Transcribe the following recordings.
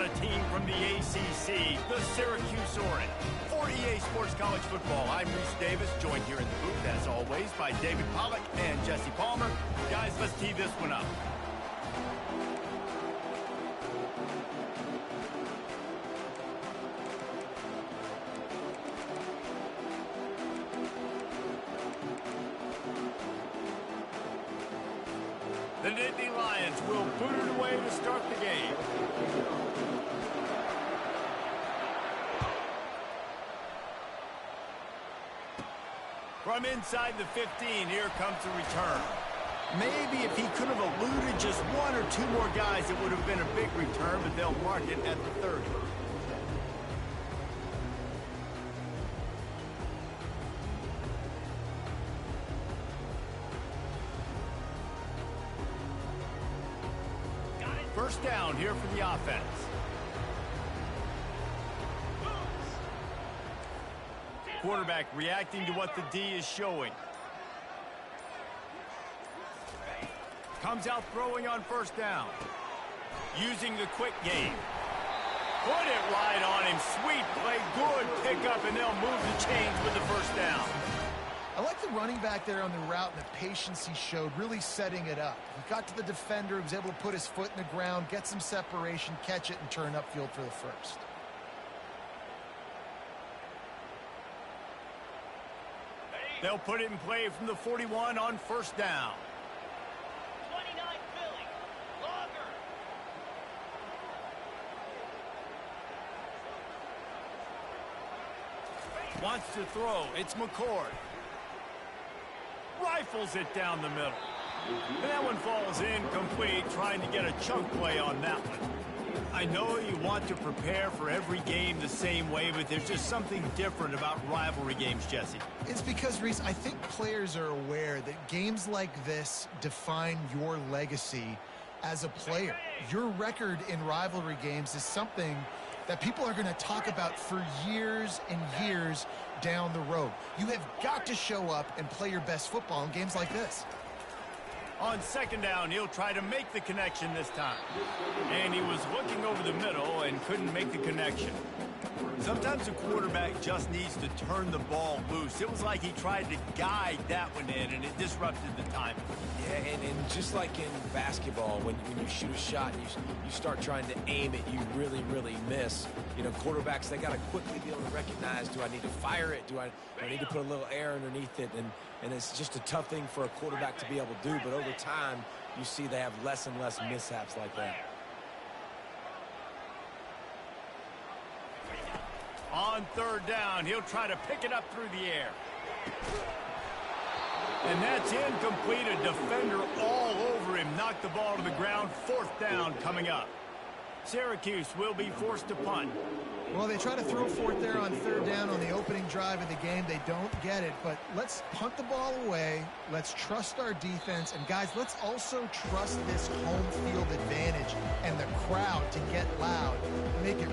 on a team from the ACC, the Syracuse Orange. For EA Sports College Football, I'm Reese Davis, joined here in the booth, as always, by David Pollack and Jesse Palmer. Guys, let's tee this one up. The Nittany Lions will boot it away to start the game. From inside the 15, here comes the return. Maybe if he could have eluded just one or two more guys, it would have been a big return, but they'll mark it at the 30. First down here for the offense. Quarterback reacting to what the D is showing. Comes out throwing on first down. Using the quick game. Put it right on him. Sweet play. Good pickup, and they'll move the chains with the first down. I like the running back there on the route and the patience he showed, really setting it up. He got to the defender, he was able to put his foot in the ground, get some separation, catch it, and turn upfield for the first. They'll put it in play from the 41 on first down. 29 Philly. Longer. Wants to throw. It's McCord. Rifles it down the middle. And that one falls incomplete, trying to get a chunk play on that one. I know you want to prepare for every game the same way, but there's just something different about rivalry games, Jesse. It's because, Reese, I think players are aware that games like this define your legacy as a player. Your record in rivalry games is something that people are going to talk about for years and years down the road. You have got to show up and play your best football in games like this. On second down, he'll try to make the connection this time. And he was looking over the middle and couldn't make the connection. Sometimes a quarterback just needs to turn the ball loose. It was like he tried to guide that one in, and it disrupted the timing. Yeah, and just like in basketball, when you shoot a shot and you start trying to aim it, you really, really miss. You know, quarterbacks, they got to quickly be able to recognize, do I need to fire it? Do I need to put a little air underneath it? And it's just a tough thing for a quarterback to be able to do, but over time, you see they have less and less mishaps like that. On third down, he'll try to pick it up through the air. And that's incomplete. A defender all over him. Knocked the ball to the ground. Fourth down coming up. Syracuse will be forced to punt. Well, they try to throw for it there on third down on the opening drive of the game. They don't get it, but let's punt the ball away. Let's trust our defense. And, guys, let's also trust this home field advantage and the crowd to get loud and make it.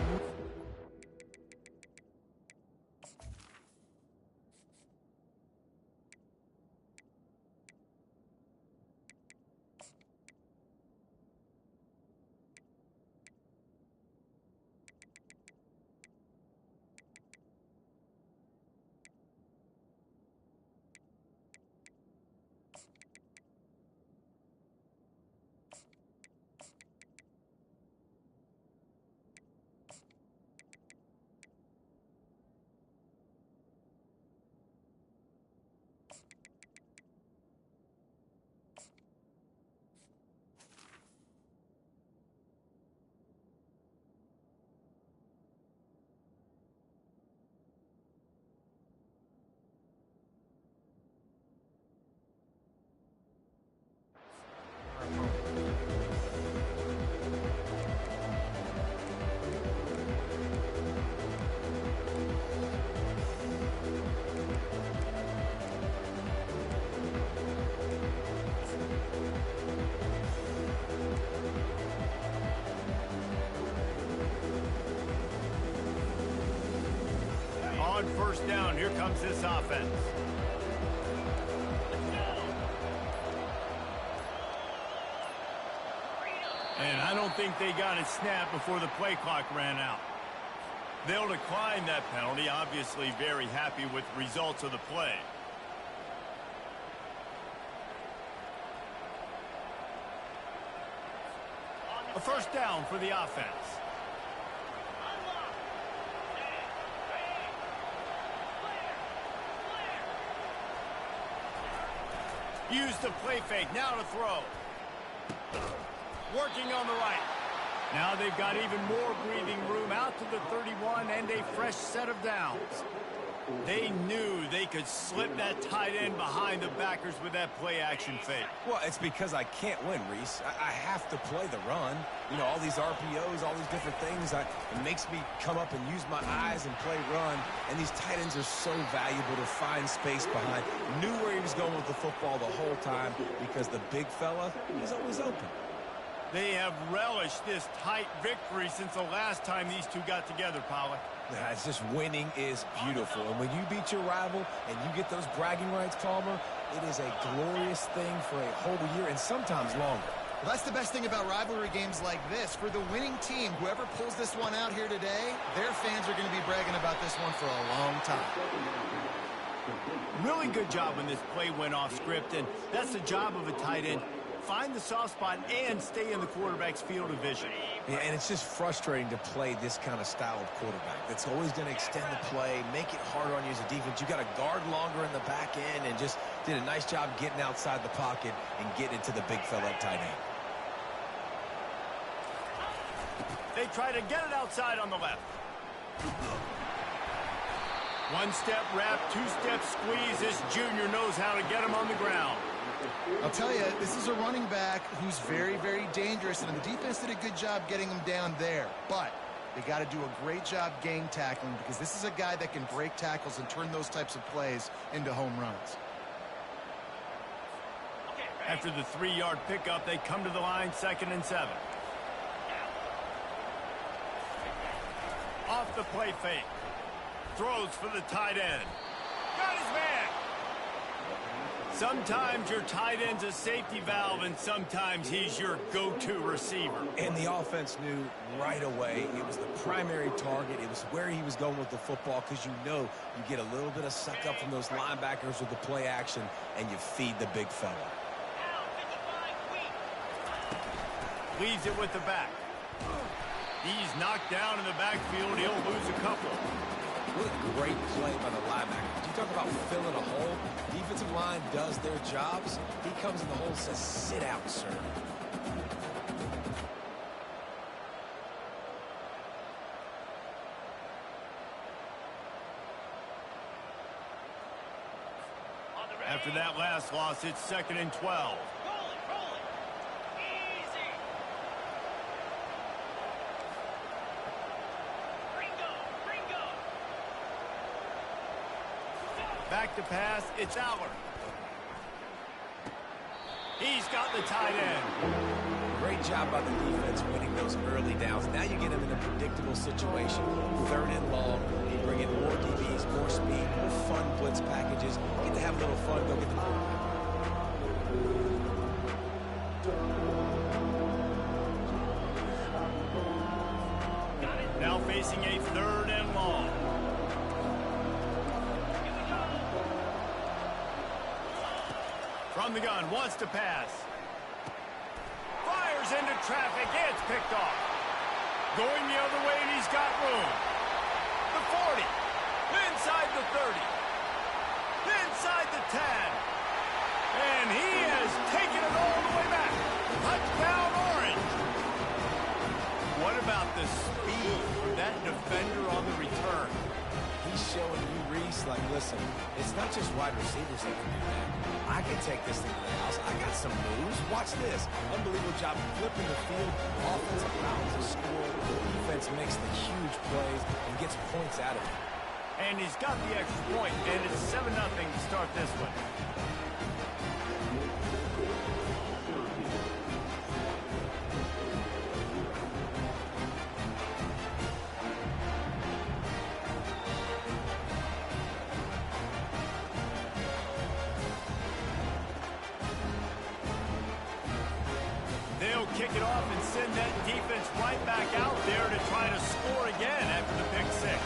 On first down, here comes this offense. And I don't think they got it snapped before the play clock ran out. They'll decline that penalty, obviously very happy with the results of the play. A first down for the offense. Use the play fake, now to throw. Working on the right. Now they've got even more breathing room out to the 31 and a fresh set of downs. They knew they could slip that tight end behind the backers with that play action fake. Well, it's because I can't win, Reese. I have to play the run. You know, all these RPOs, all these different things. It makes me come up and use my eyes and play run. And these tight ends are so valuable to find space behind. Knew where he was going with the football the whole time because the big fella, he's always open. They have relished this tight victory since the last time these two got together, Pollock. Yeah, it's just winning is beautiful. And when you beat your rival and you get those bragging rights, Palmer, it is a glorious thing for a whole year and sometimes longer. Well, that's the best thing about rivalry games like this. For the winning team, whoever pulls this one out here today, their fans are going to be bragging about this one for a long time. Really good job when this play went off script, and that's the job of a tight end. Find the soft spot and stay in the quarterback's field of vision. Yeah, and it's just frustrating to play this kind of style of quarterback. That's always going to extend the play, make it harder on you as a defense. You got to guard longer in the back end and just did a nice job getting outside the pocket and getting into the big fella at tight end. They try to get it outside on the left. One-step wrap, two-step squeeze. This junior knows how to get him on the ground. I'll tell you, this is a running back who's very, very dangerous, and the defense did a good job getting him down there. But they got to do a great job gang tackling because this is a guy that can break tackles and turn those types of plays into home runs. After the 3-yard pickup, they come to the line, 2nd and 7. Off the play fake. Throws for the tight end. Got his man. Sometimes your tight end's a safety valve, and sometimes he's your go-to receiver. And the offense knew right away it was the primary target. It was where he was going with the football because you know you get a little bit of suck up from those linebackers with the play action, and you feed the big fella. Leaves it with the back. He's knocked down in the backfield. He'll lose a couple. What a great play by the linebacker. You talk about filling a hole. Defensive line does their jobs. He comes in the hole and says, sit out, sir. After that last loss, it's 2nd and 12. Back to pass, it's Aller. He's got the tight end. Great job by the defense winning those early downs. Now you get him in a predictable situation. 3rd and long. You bring in more DBs, more speed, more fun blitz packages. You get to have a little fun. Go get the quarterback. Now facing a 3rd and long. From the gun, wants to pass. Fires into traffic, it's picked off. Going the other way, and he's got room. The 40, inside the 30, inside the 10. And he has taken it all the way back. Touchdown, Orange. What about the speed for that defender on the return? He's showing you, Reese, like, listen, it's not just wide receivers that can do that. I can take this thing to the house. I got some moves. Watch this. Unbelievable job flipping the field. Offense allows to score. Defense makes the huge plays and gets points out of it. And he's got the extra point, and it's 7-0 to start this one. They'll kick it off and send that defense right back out there to try to score again after the pick six.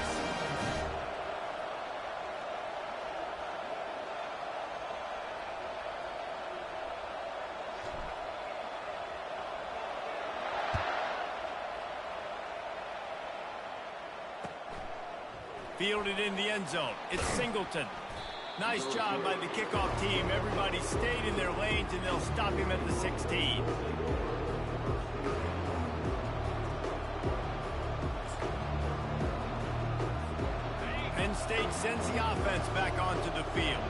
Fielded in the end zone. It's Singleton. Nice job by the kickoff team. Everybody stayed in their lanes, and they'll stop him at the 16. Penn State sends the offense back onto the field.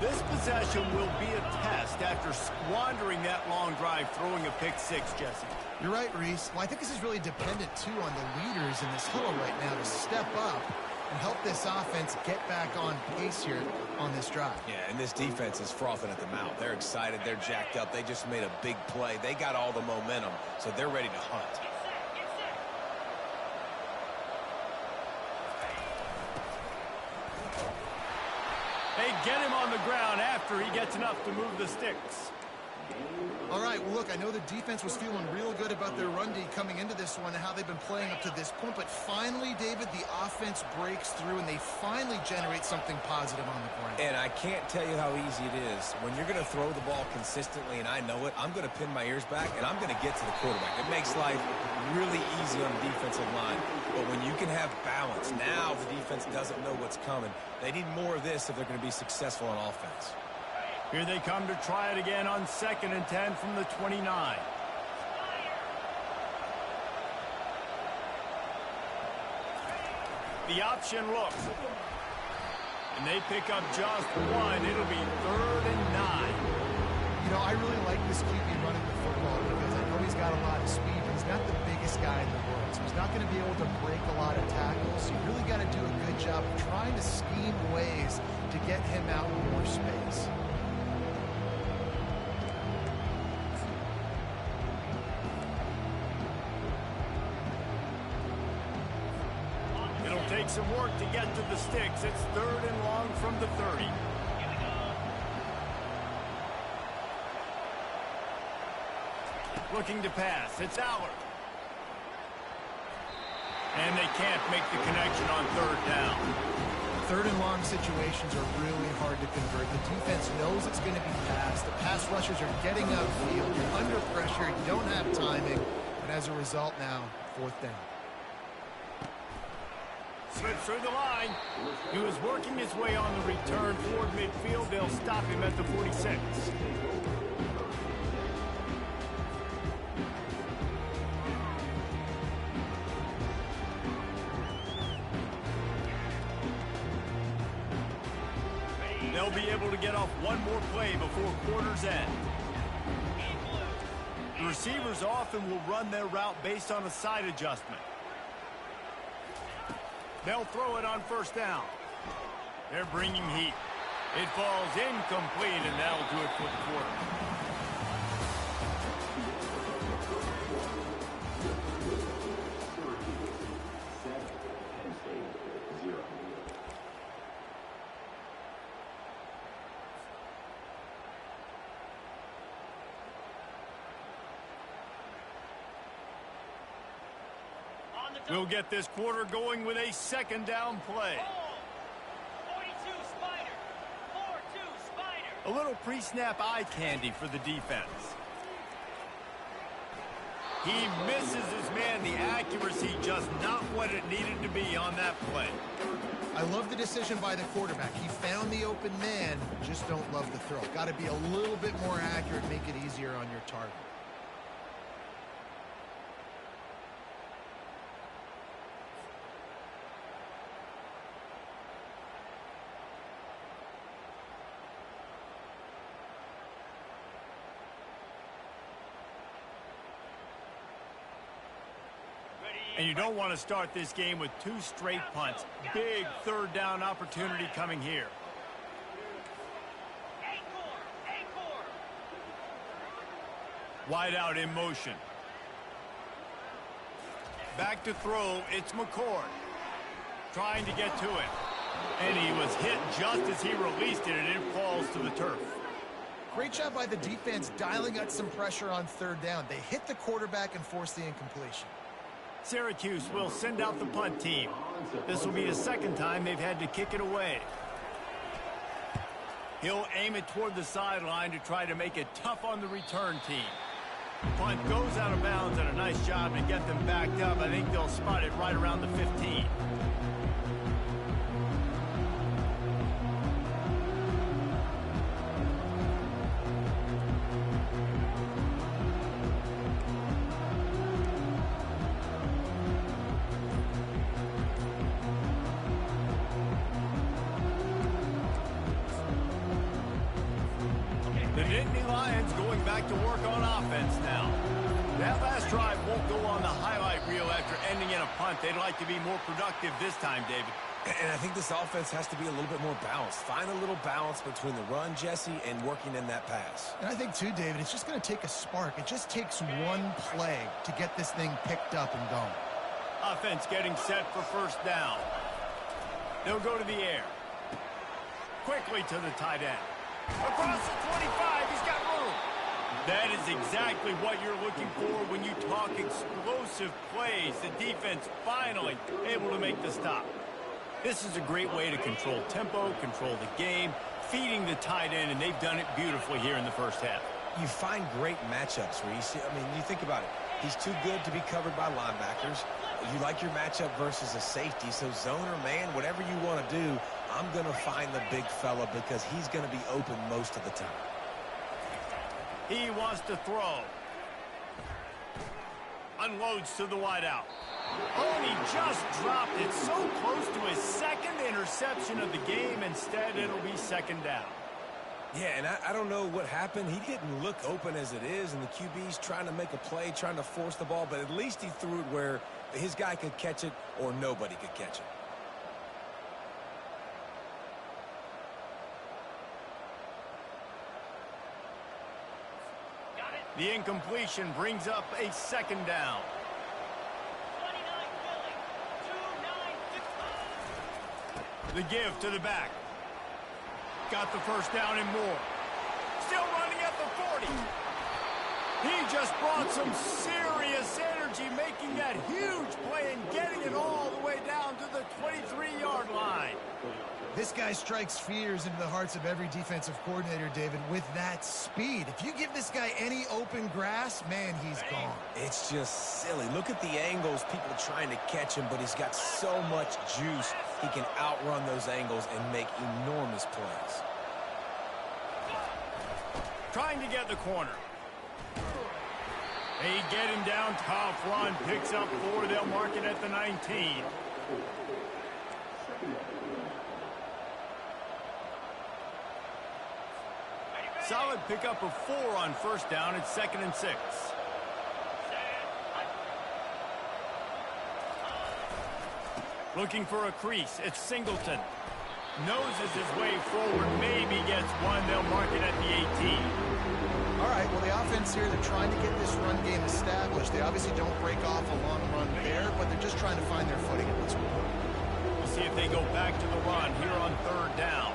This possession will be a test after squandering that long drive, throwing a pick six, Jesse. You're right, Reese. Well, I think this is really dependent, too, on the leaders in this huddle right now to step up and help this offense get back on pace here on this drive. Yeah, and this defense is frothing at the mouth. They're excited. They're jacked up. They just made a big play. They got all the momentum, so they're ready to hunt. They get him on the ground after he gets enough to move the sticks. All right, well, look, I know the defense was feeling real good about their run D coming into this one and how they've been playing up to this point, but finally, David, the offense breaks through and they finally generate something positive on the ground. And I can't tell you how easy it is. When you're going to throw the ball consistently, and I know it, I'm going to pin my ears back, and I'm going to get to the quarterback. It makes life really easy on the defensive line. But when you can have balance, now the defense doesn't know what's coming. They need more of this if they're going to be successful on offense. Here they come to try it again on 2nd and 10 from the 29. The option looks. And they pick up just one. It'll be 3rd and 9. You know, I really like this QB running the football because I know he's got a lot of speed, but he's not the biggest guy in the world. So he's not going to be able to break a lot of tackles. So you really got to do a good job of trying to scheme ways to get him out in more space. Take some work to get to the sticks. It's 3rd and long from the 30. Looking to pass. It's Allard. And they can't make the connection on 3rd down. 3rd and long situations are really hard to convert. The defense knows it's going to be passed. The pass rushers are getting upfield. You're under pressure. You don't have timing. And as a result now, 4th down. Slips through the line. He was working his way on the return toward midfield. They'll stop him at the 46. They'll be able to get off one more play before quarter's end. The receivers often will run their route based on a side adjustment. They'll throw it on 1st down. They're bringing heat. It falls incomplete, and that'll do it for the quarter. We'll get this quarter going with a 2nd down play. 42 Spider. 4-2 Spider. A little pre-snap eye candy for the defense. He misses his man. The accuracy just not what it needed to be on that play. I love the decision by the quarterback. He found the open man, just don't love the throw. Got to be a little bit more accurate, make it easier on your target. And you don't want to start this game with 2 straight punts. Big 3rd down opportunity coming here. Wide out in motion. Back to throw. It's McCord. Trying to get to it. And he was hit just as he released it, and it falls to the turf. Great job by the defense dialing up some pressure on third down. They hit the quarterback and forced the incompletion. Syracuse will send out the punt team. This will be the second time they've had to kick it away. He'll aim it toward the sideline to try to make it tough on the return team. Punt goes out of bounds, and a nice job to get them backed up. I think they'll spot it right around the 15. To work on offense now. That last drive won't go on the highlight reel after ending in a punt. They'd like to be more productive this time, David. And I think this offense has to be a little bit more balanced. Find a little balance between the run, Jesse, and working in that pass. And I think, too, David, it's just going to take a spark. It just takes one play to get this thing picked up and going. Offense getting set for first down. They'll go to the air. Quickly to the tight end. Across the 25, he's got room. That is exactly what you're looking for when you talk explosive plays. The defense finally able to make the stop. This is a great way to control tempo, control the game, feeding the tight end, and they've done it beautifully here in the first half. You find great matchups where you see, you think about it. He's too good to be covered by linebackers. You like your matchup versus a safety, so zone or man, whatever you want to do, I'm going to find the big fella because he's going to be open most of the time. He wants to throw. Unloads to the wideout. Oh, and he just dropped it so close to his second interception of the game. Instead, it'll be second down. Yeah, and I don't know what happened. He didn't look open as it is, and the QB's trying to make a play, trying to force the ball, but at least he threw it where his guy could catch it or nobody could catch it. The incompletion brings up a second down. 29 Philly, 29-15. The give to the back. Got the first down and more. Still running at the 40. He just brought some serious energy, making that huge play and getting it all the way down to the 23-yard line. This guy strikes fears into the hearts of every defensive coordinator, David, with that speed. If you give this guy any open grass, man, he's gone. It's just silly. Look at the angles, people trying to catch him, but he's got so much juice. He can outrun those angles and make enormous plays. Trying to get the corner. They get him down, tough run, picks up 4. They'll mark it at the 19. Solid pickup of 4 on first down. It's 2nd and 6. Looking for a crease. It's Singleton. Noses his way forward. Maybe gets one. They'll mark it at the 18. All right, well, the offense here, they're trying to get this run game established. They obviously don't break off a long run there, but they're just trying to find their footing at this point. We'll see if they go back to the run here on third down.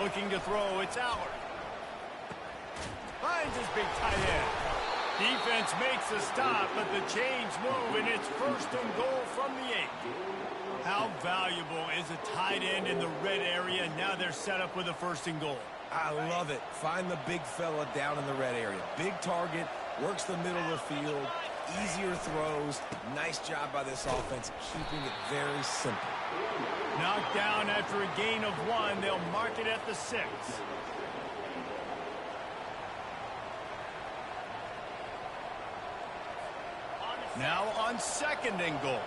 Looking to throw, it's Allard. Finds his big tight end. Defense makes a stop, but the chains move, and it's 1st and goal from the 8. How valuable is a tight end in the red area? Now they're set up with a 1st and goal. I love it. Find the big fella down in the red area. Big target, works the middle of the field, easier throws. Nice job by this offense, keeping it very simple. Knocked down after a gain of 1. They'll mark it at the 6. Now on 2nd and goal.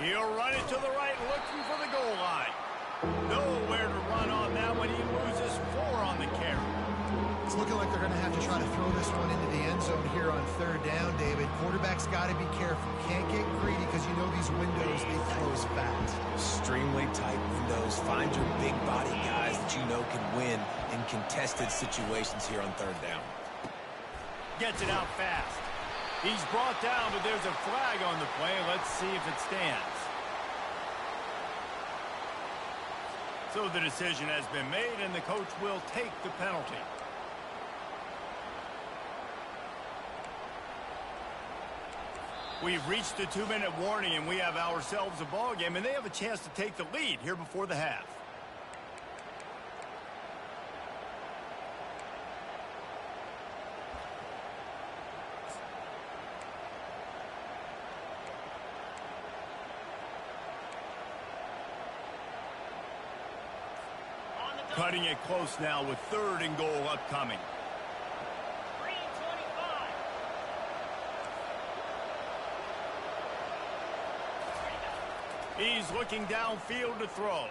He'll run it to the right, looking for the goal line. Nowhere to run on that one. He loses 4 on the carry. It's looking like they're going to have to try to throw this one into the end zone here on third down, David. Quarterback's got to be careful. Can't get greedy because you know these windows, they close fast. Extremely tight windows. Find your big body guys that you know can win in contested situations here on third down. Gets it out fast. He's brought down, but there's a flag on the play. Let's see if it stands. So the decision has been made, and the coach will take the penalty. We've reached the 2-minute warning, and we have ourselves a ball game, and they have a chance to take the lead here before the half. Cutting it close now with 3rd and goal upcoming. 3:25. He's looking downfield to throw.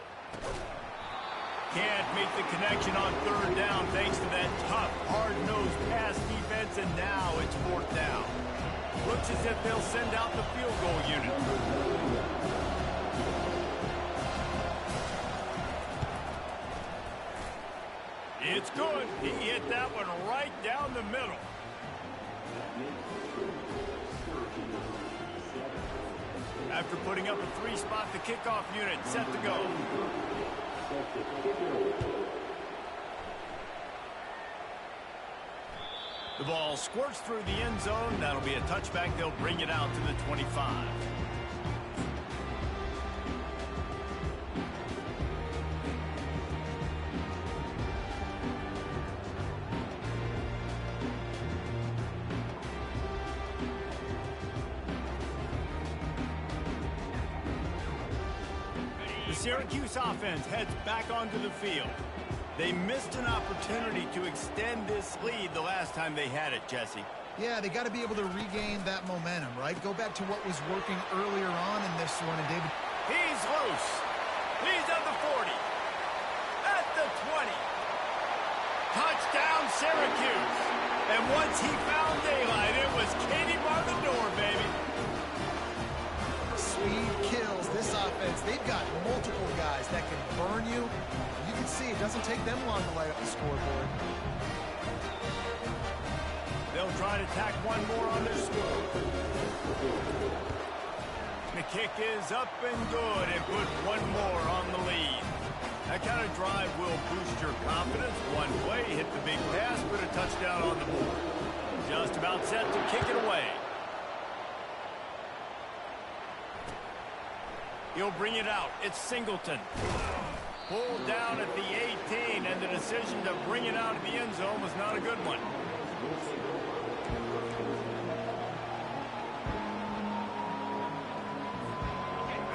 Can't make the connection on 3rd down thanks to that tough, hard-nosed pass defense, and now it's 4th down. Looks as if they'll send out the field goal unit. It's good. He hit that one right down the middle. After putting up a 3-spot, the kickoff unit set to go. The ball squirts through the end zone. That'll be a touchback. They'll bring it out to the 25. The Syracuse offense heads back onto the field. They missed an opportunity to extend this lead the last time they had it, Jesse. Yeah, they got to be able to regain that momentum, right? Go back to what was working earlier on in this one, and David. He's loose. He's at the 40. At the 20. Touchdown, Syracuse. And once he found daylight, it was Katie bar the door, baby. Speed kills this offense. They've got multiple guys that can burn you. You can see it doesn't take them long to light up the scoreboard. They'll try to tack one more on their score. The kick is up and good and put one more on the lead. That kind of drive will boost your confidence. One play, hit the big pass, put a touchdown on the board. Just about set to kick it away. He'll bring it out. It's Singleton. Pulled down at the 18, and the decision to bring it out of the end zone was not a good one.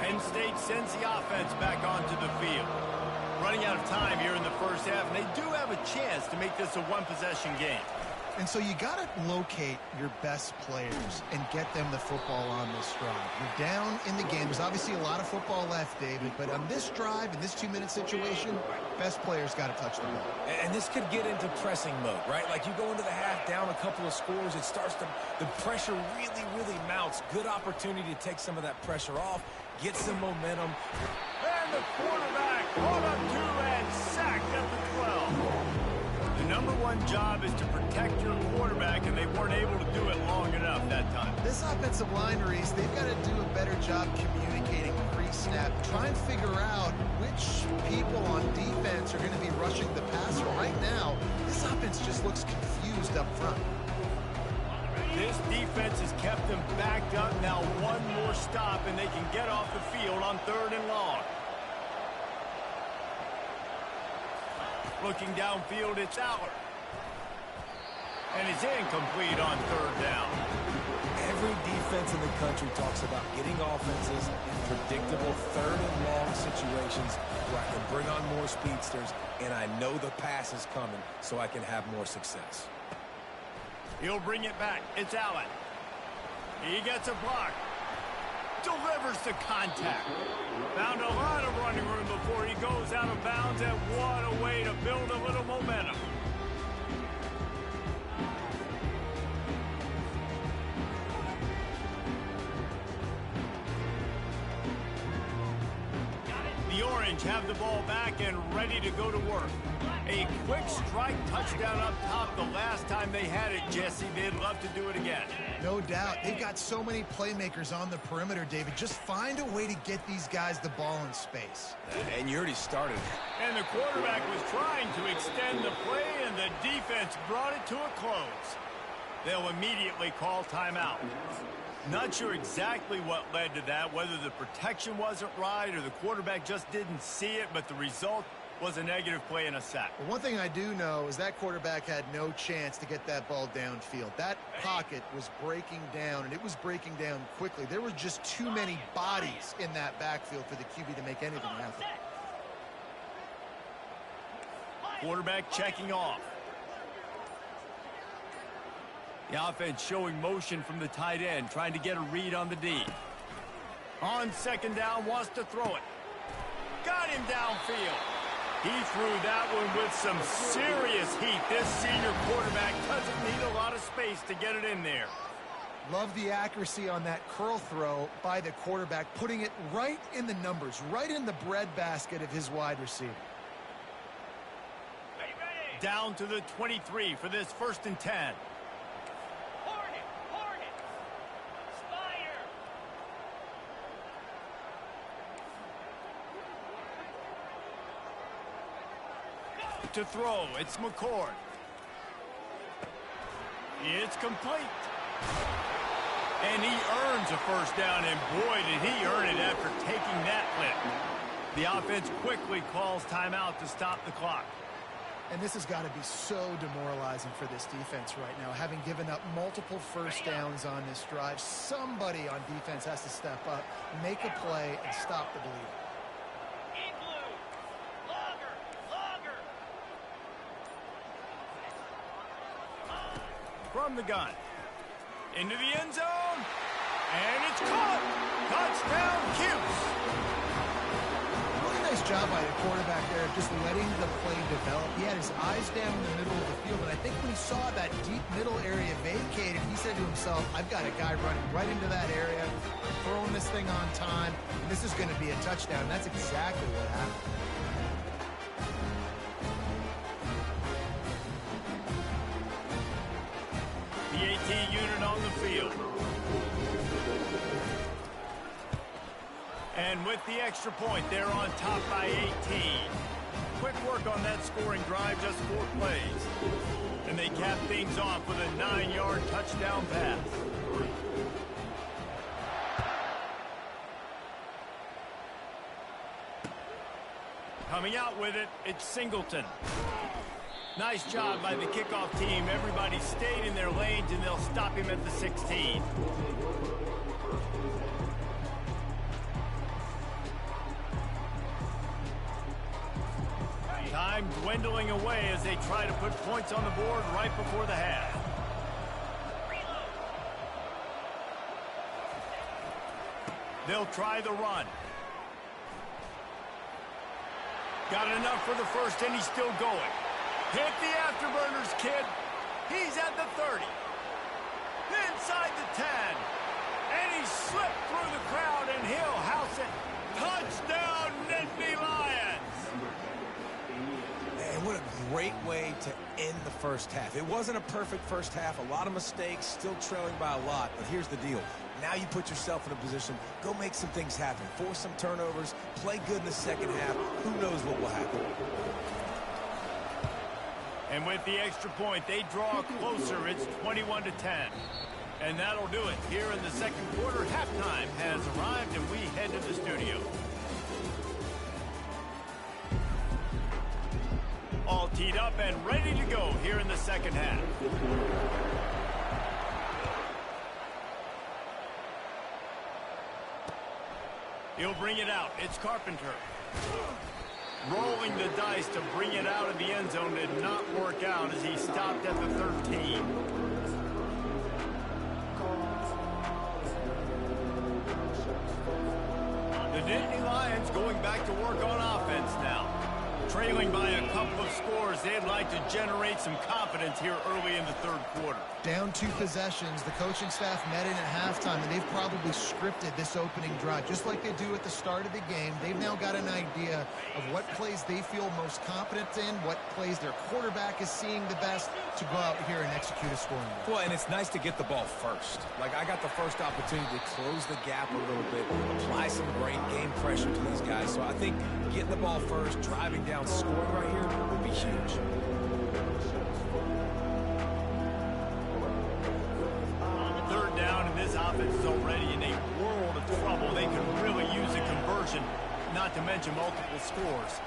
Penn State sends the offense back onto the field. Running out of time here in the first half, and they do have a chance to make this a one-possession game. And so you got to locate your best players and get them the football on this drive. You're down in the game. There's obviously a lot of football left, David, but on this drive, in this 2-minute situation, best players got to touch the ball. And this could get into pressing mode, right? Like you go into the half down a couple of scores, it starts to, the pressure really, really mounts. Good opportunity to take some of that pressure off, get some momentum. And the quarterback brought up 2 and sacked at the 12. The number one job is to protect your quarterback, and they weren't able to do it long enough that time. This offensive line, Reese, they've got to do a better job communicating pre-snap. Try and figure out which people on defense are going to be rushing the passer. Right now, this offense just looks confused up front. This defense has kept them backed up. Now one more stop, and they can get off the field on 3rd and long. Looking downfield, it's Aller. And it's incomplete on 3rd down. Every defense in the country talks about getting offenses in predictable 3rd and long situations where I can bring on more speedsters, and I know the pass is coming, so I can have more success. He'll bring it back. It's Allen. He gets a block. Delivers the contact. Found a lot of running room before he goes out of bounds, and what a way to build a little momentum. The Orange have the ball back and ready to go to work. A quick strike touchdown up top the last time they had it, Jesse. They'd love to do it again. No doubt. They've got so many playmakers on the perimeter, David. Just find a way to get these guys the ball in space. And you already started. And the quarterback was trying to extend the play, and the defense brought it to a close. They'll immediately call timeout. Not sure exactly what led to that, whether the protection wasn't right or the quarterback just didn't see it, but the result was a negative play and a sack. Well, one thing I do know is that quarterback had no chance to get that ball downfield. That pocket was breaking down, and it was breaking down quickly. There were just too many bodies in that backfield for the QB to make anything happen. Quarterback checking off. The offense showing motion from the tight end, trying to get a read on the D. On second down, wants to throw it. Got him downfield. He threw that one with some serious heat. This senior quarterback doesn't need a lot of space to get it in there. Love the accuracy on that curl throw by the quarterback, putting it right in the numbers, right in the breadbasket of his wide receiver. Down to the 23 for this 1st and 10. To throw, it's McCord. It's complete. And he earns a first down, and boy, did he earn it after taking that hit. The offense quickly calls timeout to stop the clock. And this has got to be so demoralizing for this defense right now. Having given up multiple first downs on this drive, somebody on defense has to step up, make a play, and stop the bleeding. From the gun. Into the end zone. And it's caught. Touchdown, Cuse. Really nice job by the quarterback there of just letting the play develop. He had his eyes down in the middle of the field, and I think when he saw that deep middle area vacated, he said to himself, I've got a guy running right into that area, throwing this thing on time, and this is going to be a touchdown. And that's exactly what happened. The AT unit on the field. And with the extra point, they're on top by 18. Quick work on that scoring drive, just 4 plays. And they cap things off with a 9-yard touchdown pass. Coming out with it, it's Singleton. Nice job by the kickoff team. Everybody stayed in their lanes, and they'll stop him at the 16. Time dwindling away as they try to put points on the board right before the half. They'll try the run. Got enough for the first, and he's still going. Hit the afterburners, kid. He's at the 30. Inside the 10. And he slipped through the crowd, and he'll house it. Touchdown, Nittany Lions. Man, what a great way to end the first half. It wasn't a perfect first half. A lot of mistakes, still trailing by a lot. But here's the deal. Now you put yourself in a position, go make some things happen. Force some turnovers, play good in the second half. Who knows what will happen? And with the extra point, they draw closer. It's 21-10. And that'll do it. Here in the second quarter, halftime has arrived, and we head to the studio. All teed up and ready to go here in the second half. He'll bring it out. It's Carpenter. Rolling the dice to bring it out of the end zone did not work out as he stopped at the 13. The Nittany Lions going back to work on offense now. Trailing by a couple of scores course, they'd like to generate some confidence here early in the third quarter. Down 2 possessions, the coaching staff met in at halftime, and they've probably scripted this opening drive. Just like they do at the start of the game, they've now got an idea of what plays they feel most confident in, what plays their quarterback is seeing the best to go out here and execute a scoring drive. Well, and it's nice to get the ball first. Like, I got the first opportunity to close the gap a little bit, apply some great game pressure to these guys. So I think getting the ball first, driving down, scoring right here would be huge. Third down, and this offense is already in a world of trouble. They could really use a conversion, not to mention multiple scores.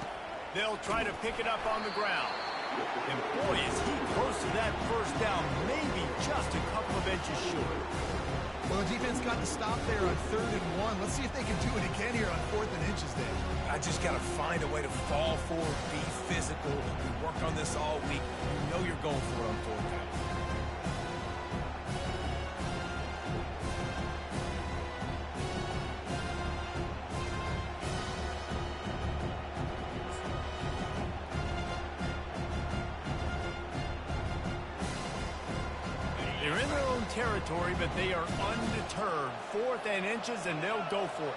They'll try to pick it up on the ground. And boy, is he close to that first down, maybe just a couple of inches short. Well, the defense got the stop there on 3rd and 1. Let's see if they can do it again here on 4th and inches, Dave. I just got to find a way to fall forward, be physical. We work on this all week. You know you're going for it on 4th down. They're in their own territory, but they are undeterred. 4th and inches, and they'll go for it.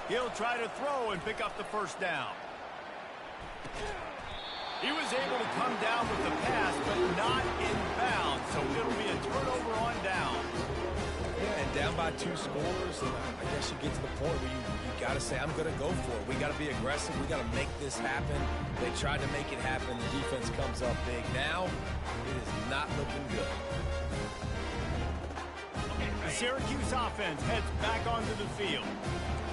He'll try to throw and pick up the first down. He was able to come down with the pass, but not in bounds, so it'll be a turnover on down. Yeah, and down by 2 scores, and I guess you get to the point where you got to say, I'm going to go for it. We got to be aggressive. We got to make this happen. They tried to make it happen. The defense comes up big. Now, it is not looking good. The Syracuse offense heads back onto the field.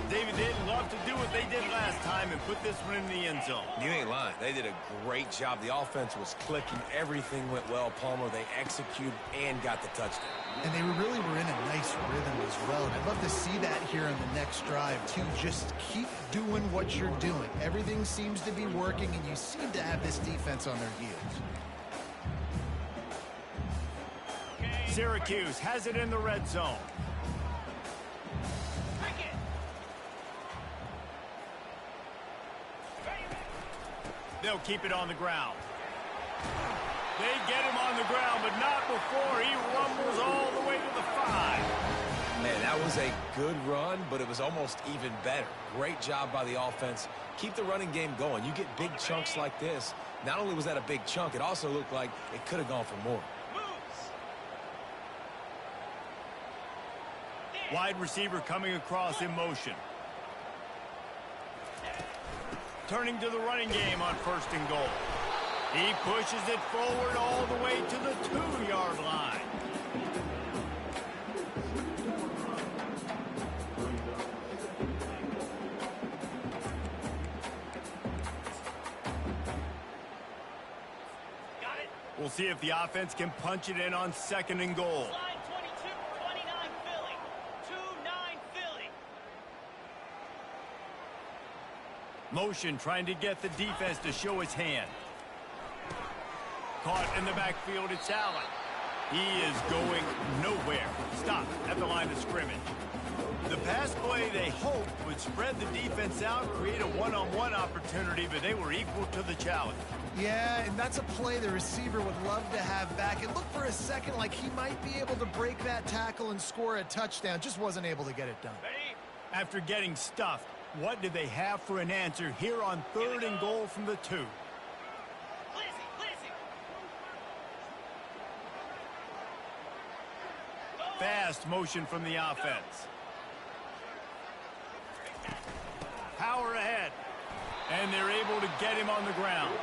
David, they'd love to do what they did last time and put this one in the end zone. You ain't lying. They did a great job. The offense was clicking. Everything went well, Palmer. They executed and got the touchdown. And they really were in a nice rhythm as well. And I'd love to see that here on the next drive, too. Just keep doing what you're doing. Everything seems to be working, and you seem to have this defense on their heels. Syracuse has it in the red zone. They'll keep it on the ground. They get him on the ground, but not before he rumbles all the way to the 5. Man, that was a good run, but it was almost even better. Great job by the offense. Keep the running game going. You get big chunks like this. Not only was that a big chunk, it also looked like it could have gone for more. Wide receiver coming across in motion. Turning to the running game on 1st and goal. He pushes it forward all the way to the 2-yard line. Got it. We'll see if the offense can punch it in on 2nd and goal. Line 22, 29 Philly. 2-9 Philly. Motion trying to get the defense to show his hand. Caught in the backfield, it's Allen. He is going nowhere. Stop at the line of scrimmage. The pass play they hoped would spread the defense out, create a one-on-one opportunity, but they were equal to the challenge. Yeah, and that's a play the receiver would love to have back. It looked for a second like he might be able to break that tackle and score a touchdown. Just wasn't able to get it done. Ready? After getting stuffed, what do they have for an answer here on 3rd and goal from the 2? Fast motion from the offense. Power ahead. And they're able to get him on the ground.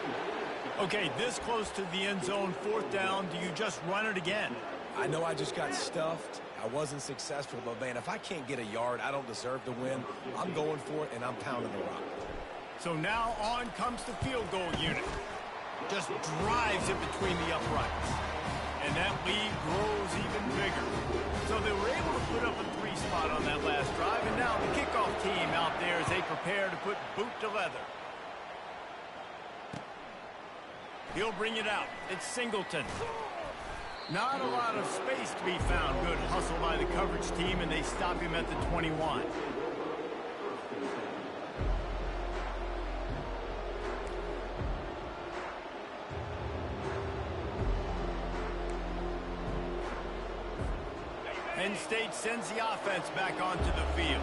Okay, this close to the end zone, 4th down. Do you just run it again? I know I just got stuffed. I wasn't successful, but, man, if I can't get a yard, I don't deserve to win. I'm going for it, and I'm pounding the rock. So now on comes the field goal unit. Just drives it between the uprights. And that lead grows even bigger. So they were able to put up a 3 spot on that last drive, and now the kickoff team out there as they prepare to put boot to leather. He'll bring it out. It's Singleton. Not a lot of space to be found. Good hustle by the coverage team, and they stop him at the 21. Penn State sends the offense back onto the field.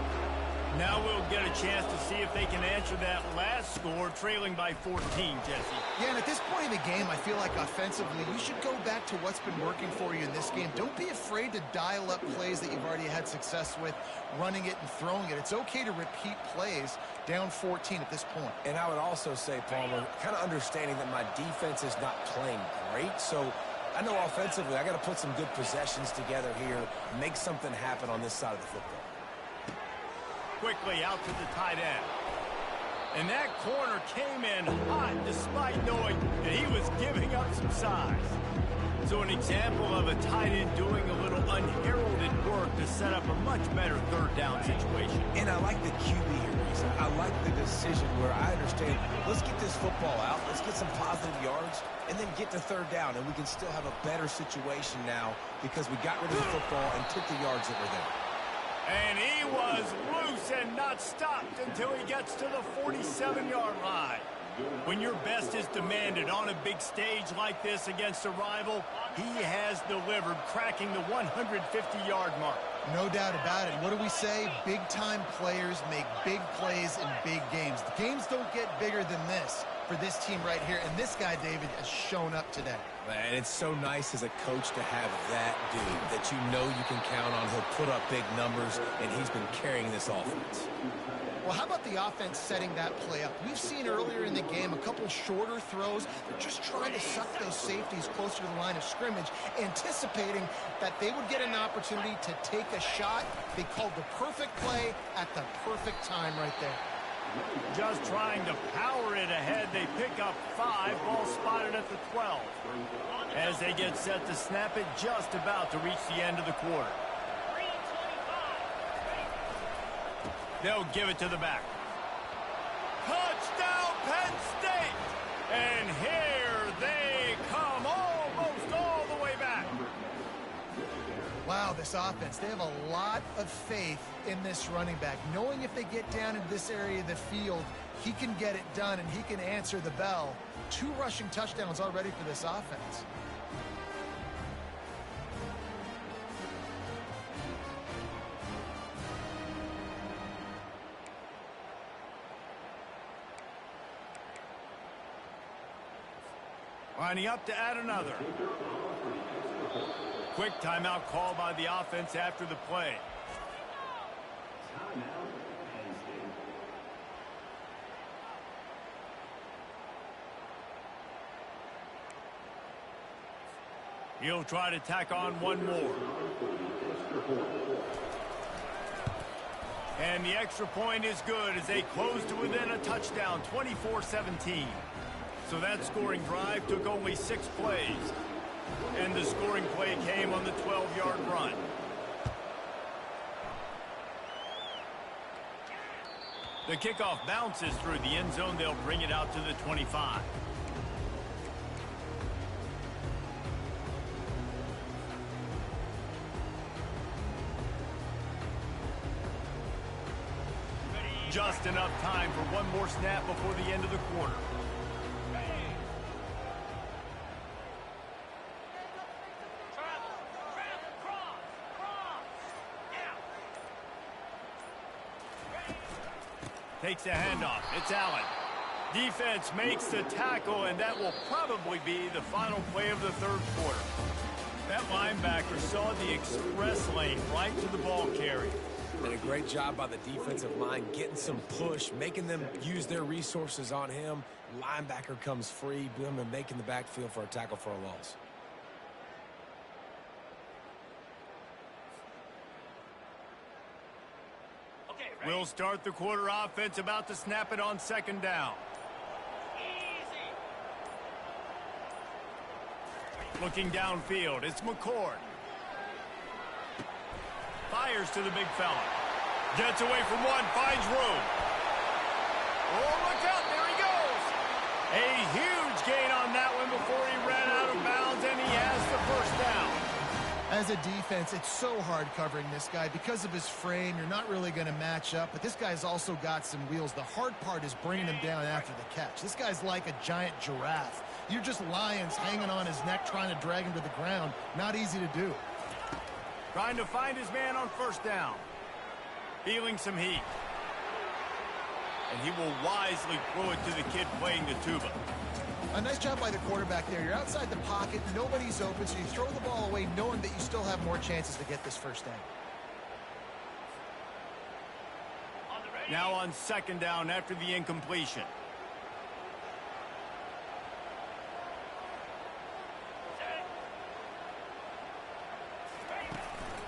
Now we'll get a chance to see if they can answer that last score, trailing by 14, Jesse. Yeah, and at this point in the game, I feel like offensively, you should go back to what's been working for you in this game. Don't be afraid to dial up plays that you've already had success with, running it and throwing it. It's okay to repeat plays down 14 at this point. And I would also say, Palmer, kind of understanding that my defense is not playing great, so I know offensively I got to put some good possessions together here, make something happen on this side of the football. Quickly out to the tight end. And that corner came in hot despite knowing that he was giving up some size. So an example of a tight end doing a little unheralded work to set up a much better third down situation. And I like the QB here, Reese. I like the decision where I understand, let's get this football out, let's get some positive yards, and then get to third down, and we can still have a better situation now because we got rid of the football and took the yards that were there. And he was loose and not stopped until he gets to the 47-yard line. When your best is demanded on a big stage like this against a rival, he has delivered, cracking the 150-yard mark. No doubt about it. What do we say? Big-time players make big plays in big games. The games don't get bigger than this for this team right here, and this guy, David, has shown up today. And it's so nice as a coach to have that dude that you know you can count on. He'll put up big numbers, and he's been carrying this offense. Well, how about the offense setting that play up? We've seen earlier in the game a couple shorter throws. They're just trying to suck those safeties closer to the line of scrimmage, anticipating that they would get an opportunity to take a shot. They called the perfect play at the perfect time right there. Just trying to power it ahead. They pick up 5. Ball spotted at the 12. As they get set to snap it, just about to reach the end of the quarter. They'll give it to the back. Touchdown, Penn State! And here they come, almost all the way back. Wow, this offense, they have a lot of faith in this running back, knowing if they get down into this area of the field, he can get it done and he can answer the bell. 2 rushing touchdowns already for this offense. Lining up to add another. Quick timeout call by the offense after the play. He'll try to tack on one more. And the extra point is good as they close to within a touchdown, 24-17. So that scoring drive took only 6 plays. And the scoring play came on the 12-yard run. The kickoff bounces through the end zone. They'll bring it out to the 25. Just enough time for one more snap before the end of the quarter. Takes a handoff. It's Allen. Defense makes the tackle, and that will probably be the final play of the third quarter. That linebacker saw the express lane right to the ball carrier. And a great job by the defensive line getting some push, making them use their resources on him. Linebacker comes free, boom, and making the backfield for a tackle for a loss. We'll start the quarter. Offense about to snap it on second down. Looking downfield, it's McCord. Fires to the big fella. Gets away from one, finds room. Oh, look out, there he goes. A huge gain on that one before he ran out of bounds, and he has the first down. As a defense, it's so hard covering this guy. Because of his frame, you're not really going to match up, but this guy's also got some wheels. The hard part is bringing him down after the catch. This guy's like a giant giraffe. You're just lions hanging on his neck trying to drag him to the ground. Not easy to do. Trying to find his man on first down. Feeling some heat. And he will wisely throw it to the kid playing the tuba. A nice job by the quarterback there. You're outside the pocket, nobody's open, so you throw the ball away knowing that you still have more chances to get this first down. Now on second down after the incompletion.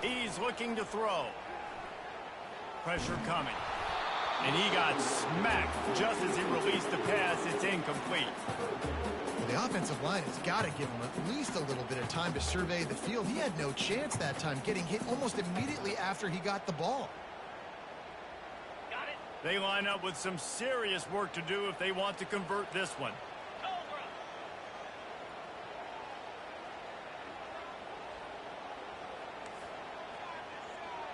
He's looking to throw. Pressure coming. And he got smacked just as he released the pass. It's incomplete. Well, the offensive line has got to give him at least a little bit of time to survey the field. He had no chance that time, getting hit almost immediately after he got the ball. Got it. They line up with some serious work to do if they want to convert this one. Cobra.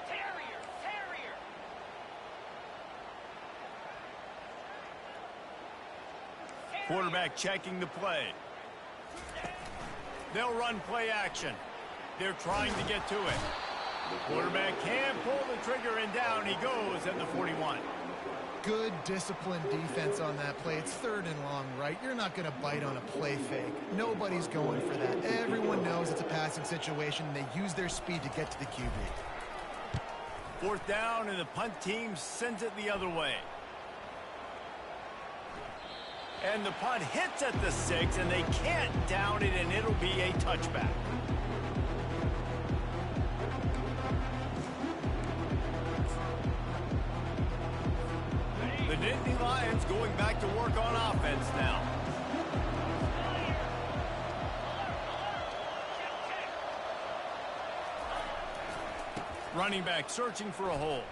Terrier. Terrier. Quarterback checking the play. They'll run play action. They're trying to get to it. The quarterback can pull the trigger, and down he goes at the 41. Good, disciplined defense on that play. It's third and long, right? You're not going to bite on a play fake. Nobody's going for that. Everyone knows it's a passing situation, and they use their speed to get to the QB. Fourth down, and the punt team sends it the other way. And the punt hits at the 6, and they can't down it, and it'll be a touchback. The Nittany Lions going back to work on offense now. Running back searching for a hole.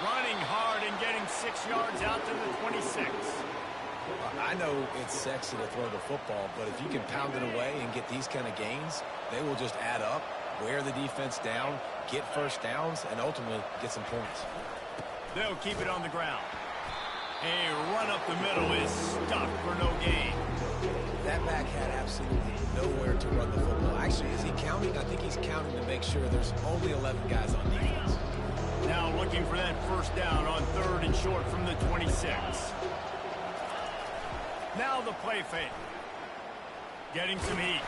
Running hard and getting 6 yards out to the 26. I know it's sexy to throw the football, but if you can pound it away and get these kind of gains, they will just add up, wear the defense down, get first downs, and ultimately get some points. They'll keep it on the ground. A run up the middle is stuck for no gain. That back had absolutely nowhere to run the football. Actually, is he counting? I think he's counting to make sure there's only 11 guys on defense. Now looking for that first down on third and short from the 26. Now the play fake. Getting some heat.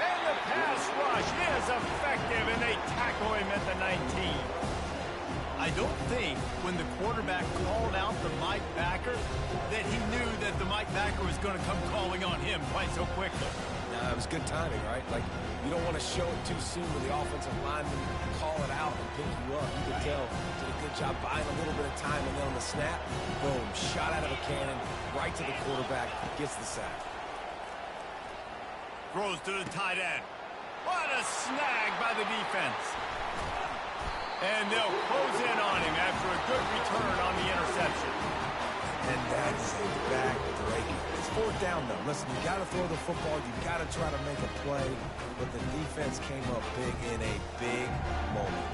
And the pass rush is effective, and they tackle him at the 19. I don't think when the quarterback called out the Mike backer that he knew that the Mike backer was going to come calling on him quite so quickly. It was good timing, right? Like, you don't want to show it too soon when the offensive lineman call it out and pick you up. You could tell did a good job buying a little bit of time, and then on the snap, boom, shot out of a cannon, right to the quarterback, gets the sack. Throws to the tight end. What a snag by the defense. And they'll close in on him after a good return on the interception. And that's a back-breaker. It's fourth down, though. Listen, you got to throw the football. You got to try to make a play. But the defense came up big in a big moment.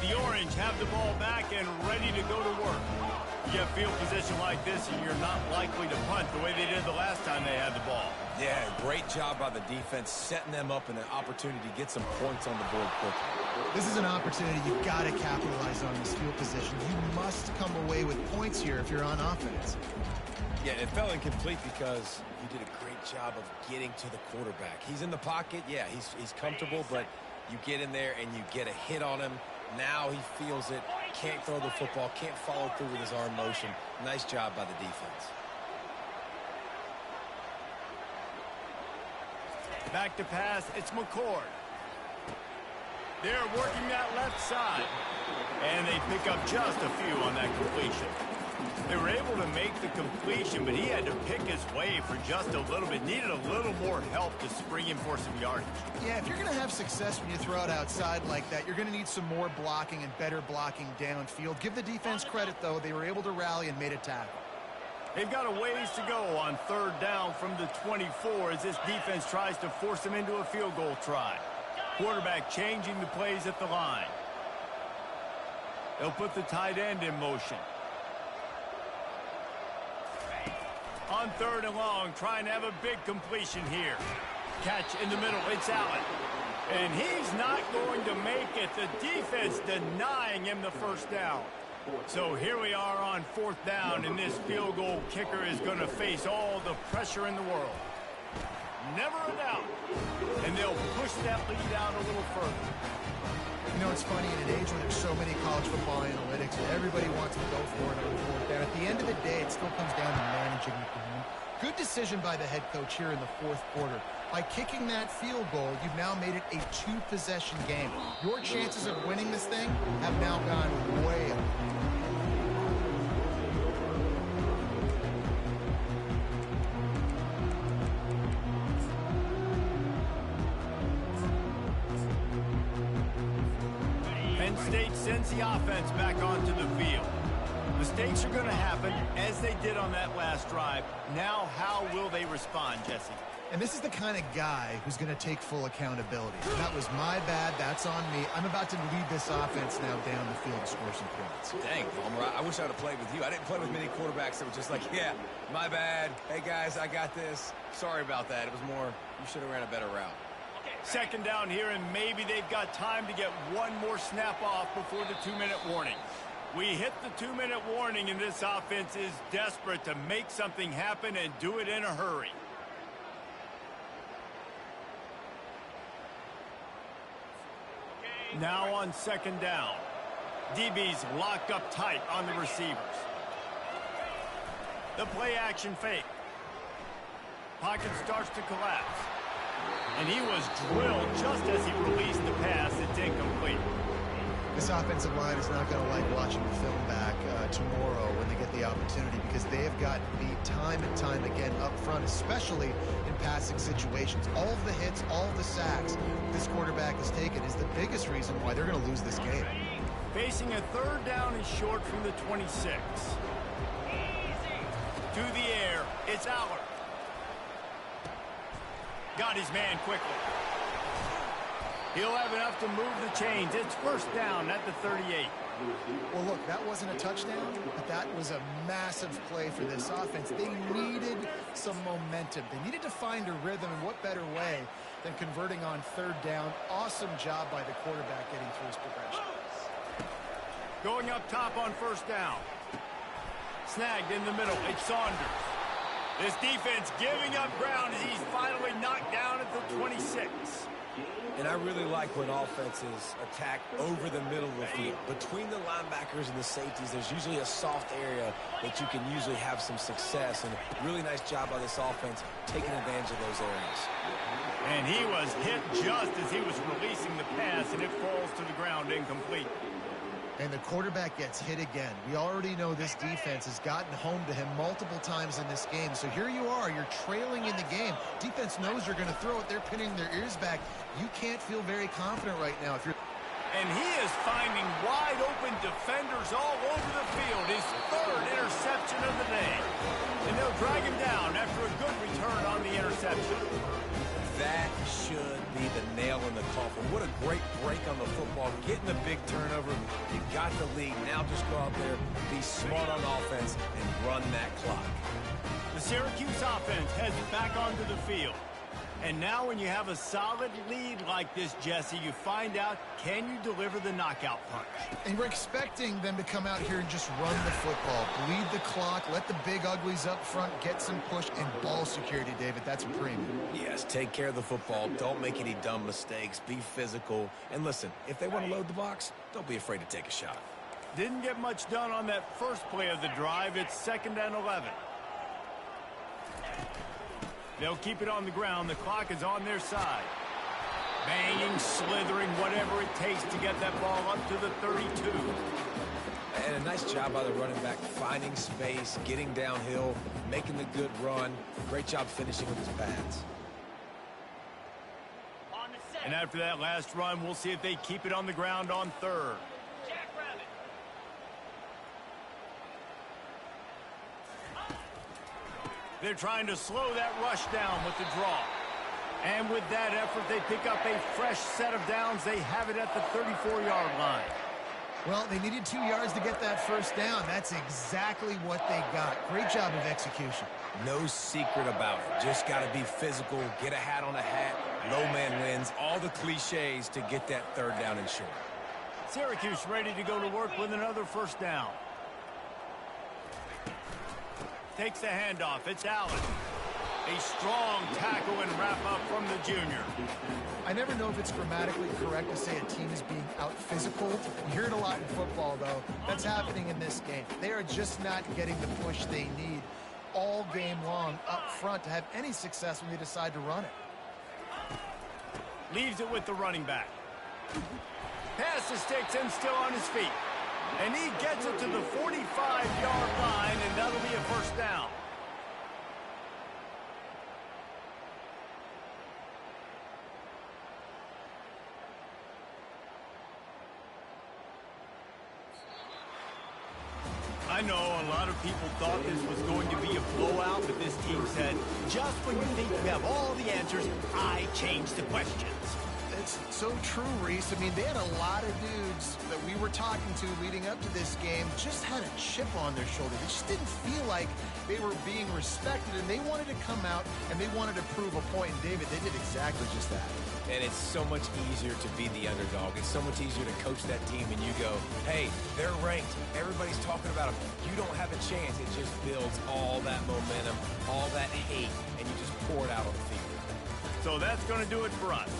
The Orange have the ball back and ready to go to work. You get field position like this, and you're not likely to punt the way they did the last time they had the ball. Yeah, great job by the defense, setting them up in an opportunity to get some points on the board quickly. This is an opportunity you've got to capitalize on this field position. You must come away with points here if you're on offense. Yeah, it fell incomplete because you did a great job of getting to the quarterback. He's in the pocket. Yeah, he's comfortable, but you get in there and you get a hit on him. Now he feels it, can't throw the football, can't follow through with his arm motion. Nice job by the defense. Back to pass, it's McCord. They're working that left side. And they pick up just a few on that completion. They were able to make the completion, but he had to pick his way for just a little bit. Needed a little more help to spring him for some yardage. Yeah, if you're going to have success when you throw it outside like that, you're going to need some more blocking and better blocking downfield. Give the defense credit, though. They were able to rally and made a tackle. They've got a ways to go on third down from the 24 as this defense tries to force them into a field goal try. Quarterback changing the plays at the line. They'll put the tight end in motion. On third and long, trying to have a big completion here. Catch in the middle, it's Allen. And he's not going to make it. The defense denying him the first down. So here we are on fourth down, and this field goal kicker is going to face all the pressure in the world. Never a doubt. And they'll push that lead out a little further. You know, it's funny, in an age where there's so many college football analytics and everybody wants to go for it on fourth down, at the end of the day, it still comes down to managing the game. Good decision by the head coach here in the fourth quarter. By kicking that field goal, you've now made it a two-possession game. Your chances of winning this thing have now gone way up. Penn State sends the offense back onto the field. Mistakes are going to happen, as they did on that last drive. Now, how will they respond, Jesse? And this is the kind of guy who's going to take full accountability. That was my bad. That's on me. I'm about to lead this offense now down the field to score some points. Dang, Palmer, I wish I would have played with you. I didn't play with many quarterbacks that were just like, yeah, my bad. Hey, guys, I got this. Sorry about that. It was more, you should have ran a better route. Second down here, and maybe they've got time to get one more snap off before the 2-minute warning. We hit the 2-minute warning, and this offense is desperate to make something happen and do it in a hurry. Now on second down. DB's locked up tight on the receivers. The play action fake. Pocket starts to collapse. And he was drilled just as he released the pass. It's incomplete. This offensive line is not going to like watching the film back tomorrow when they get the opportunity, because they have gotten beat time and time again up front, especially in passing situations. All of the hits, all of the sacks this quarterback has taken is the biggest reason why they're going to lose this game. Facing a third down and short from the 26. To the air, it's Aller. Got his man quickly. He'll have enough to move the chains. It's first down at the 38. Well, look, that wasn't a touchdown, but that was a massive play for this offense. They needed some momentum. They needed to find a rhythm, and what better way than converting on third down. Awesome job by the quarterback getting through his progression. Going up top on first down. Snagged in the middle. It's Saunders. This defense giving up ground as he's finally knocked down at the 26. And I really like when offenses attack over the middle of the field. Between the linebackers and the safeties, there's usually a soft area that you can usually have some success. And a really nice job by this offense taking advantage of those areas. And he was hit just as he was releasing the pass, and it falls to the ground incomplete. And the quarterback gets hit again. We already know this defense has gotten home to him multiple times in this game. So here you are, you're trailing in the game. Defense knows you're going to throw it. They're pinning their ears back. You can't feel very confident right now if you're... And he is finding wide open defenders all over the field. His third interception of the day. And they'll drag him down after a good return on the interception. That should be the nail in the coffin. What a great break on the football. Getting the big turnover. You got the lead. Now just go out there, be smart on offense, and run that clock. The Syracuse offense heads back onto the field. And now when you have a solid lead like this, Jesse, you find out, can you deliver the knockout punch? And we're expecting them to come out here and just run the football, bleed the clock, let the big uglies up front get some push, and ball security, David. That's a premium. Yes, take care of the football. Don't make any dumb mistakes. Be physical. And listen, if they want to load the box, don't be afraid to take a shot. Didn't get much done on that first play of the drive. It's 2nd and 11. They'll keep it on the ground. The clock is on their side. Banging, slithering, whatever it takes to get that ball up to the 32. And a nice job by the running back, finding space, getting downhill, making the good run. Great job finishing with his pads. And after that last run, we'll see if they keep it on the ground on third. They're trying to slow that rush down with the draw. And with that effort, they pick up a fresh set of downs. They have it at the 34-yard line. Well, they needed 2 yards to get that first down. That's exactly what they got. Great job of execution. No secret about it. Just got to be physical, get a hat on a hat, low man wins, all the cliches to get that third down and short. Syracuse ready to go to work with another first down. Takes the handoff. It's Allen. A strong tackle and wrap up from the junior. I never know if it's grammatically correct to say a team is being out-physical. You hear it a lot in football, though. That's happening in this game. They are just not getting the push they need all game long up front to have any success when they decide to run it. Leaves it with the running back. Pass to Sticks and still on his feet. And he gets it to the 45-yard line, and that'll be a first down. I know a lot of people thought this was going to be a blowout, but this team said, just when you think you have all the answers, I change the questions. It's so true, Reese. I mean, they had a lot of dudes that we were talking to leading up to this game just had a chip on their shoulder. They just didn't feel like they were being respected, and they wanted to come out and they wanted to prove a point. And David, they did exactly just that. And it's so much easier to be the underdog. It's so much easier to coach that team and you go, hey, they're ranked. Everybody's talking about them. You don't have a chance. It just builds all that momentum, all that hate, and you just pour it out on the field. So that's going to do it for us.